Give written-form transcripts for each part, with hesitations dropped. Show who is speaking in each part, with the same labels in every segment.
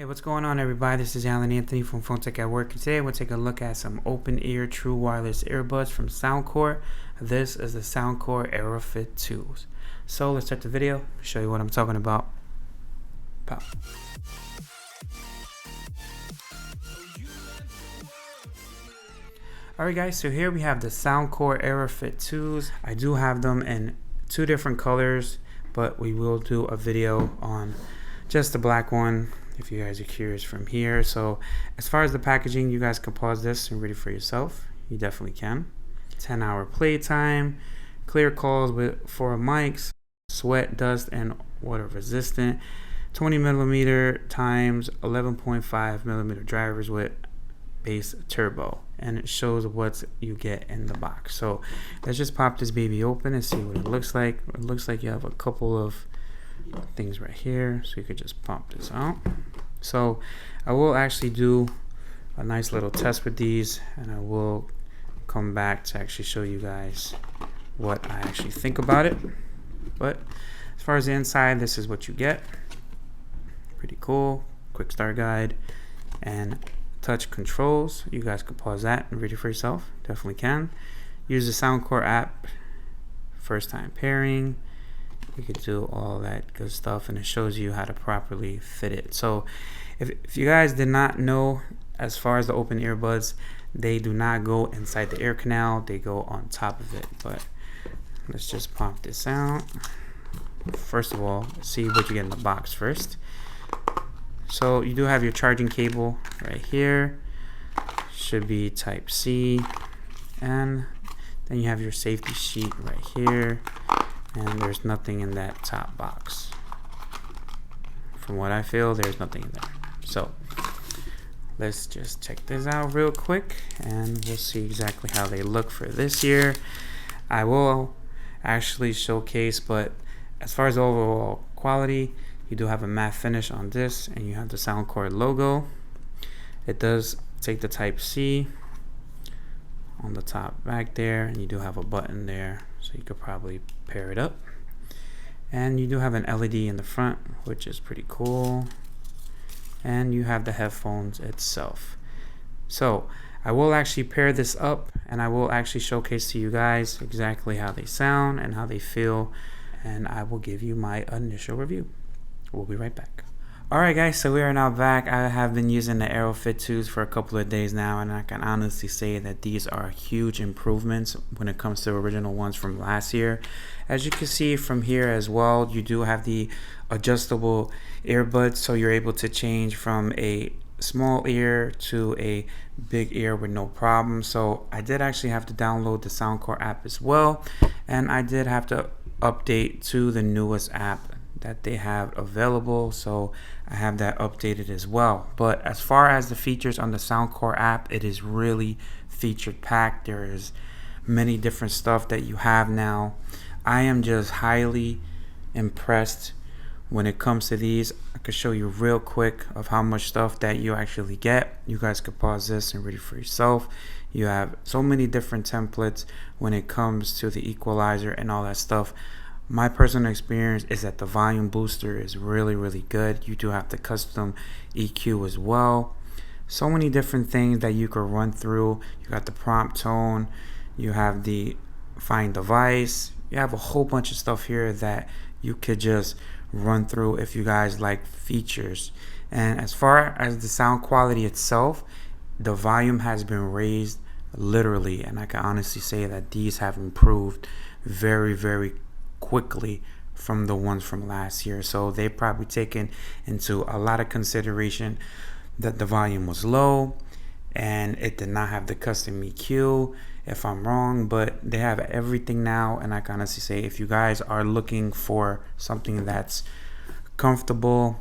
Speaker 1: Hey, what's going on, everybody? This is Alan Anthony from Phone Tech at Work. Today we'll take a look at some open ear true wireless earbuds from Soundcore. This is the Soundcore Aerofit 2s. So let's start the video, show you what I'm talking about. Pow. Alright guys, so here we have the Soundcore Aerofit 2s. I do have them in two different colors, but we will do a video on just the black one if you guys are curious from here. So as far as the packaging, you guys can pause this and read it for yourself. You definitely can. 10-hour playtime, clear calls with 4 mics, sweat, dust, and water resistant, 20mm times 11.5mm drivers with base turbo, and it shows what you get in the box. So let's just pop this baby open and see what it looks like. It looks like you have a couple of things right here, so you could just pop this out. So I will actually do a nice little test with these, and I will come back to actually show you guys what I actually think about it. But as far as the inside, this is what you get. Pretty cool. Quick start guide and touch controls. You guys can pause that and read it for yourself. Definitely can. Use the Soundcore app, first time pairing. You could do all that good stuff, and it shows you how to properly fit it. So if you guys did not know, as far as the open earbuds, they do not go inside the ear canal, they go on top of it. But let's just pop this out. First of all, see what you get in the box first. So you do have your charging cable right here, should be type C, and then you have your safety sheet right here, and there's nothing in that top box. From what I feel, there's nothing in there. So let's just check this out real quick, and we'll see exactly how they look for this year. I will actually showcase, but as far as overall quality, you do have a matte finish on this, and you have the Soundcore logo. It does take the type C on the top back there, and you do have a button there, so you could probably pair it up. And you do have an LED in the front, which is pretty cool. And you have the headphones itself. So I will actually pair this up, and I will actually showcase to you guys exactly how they sound and how they feel, and I will give you my initial review. We'll be right back. Alright guys, so we are now back. I have been using the Aerofit 2s for a couple of days now, and I can honestly say that these are huge improvements when it comes to the original ones from last year. As you can see from here as well, you do have the adjustable earbuds, so you're able to change from a small ear to a big ear with no problem. So I did actually have to download the Soundcore app as well, and I did have to update to the newest app that they have available, so I have that updated as well. But as far as the features on the Soundcore app, it is really featured packed. There is many different stuff that you have now. I am just highly impressed when it comes to these. I could show you real quick of how much stuff that you actually get. You guys could pause this and read it for yourself. You have so many different templates when it comes to the equalizer and all that stuff. My personal experience is that the volume booster is really good. You do have the custom EQ as well. So many different things that you could run through. You got the prompt tone, you have the find device, you have a whole bunch of stuff here that you could just run through if you guys like features. And as far as the sound quality itself, the volume has been raised literally, and I can honestly say that these have improved very quickly from the ones from last year. So they've probably taken into a lot of consideration that the volume was low and it did not have the custom EQ, if I'm wrong, but they have everything now. And I can honestly say, if you guys are looking for something that's comfortable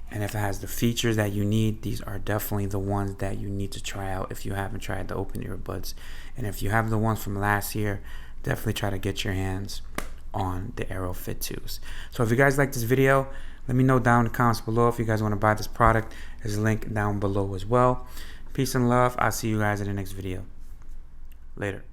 Speaker 1: and if it has the features that you need, these are definitely the ones that you need to try out if you haven't tried the open earbuds. And if you have the ones from last year, definitely try to get your hands on the Aerofit 2s. So if you guys like this video, let me know down in the comments below. If you guys want to buy this product, there's a link down below as well. Peace and love. I'll see you guys in the next video. Later.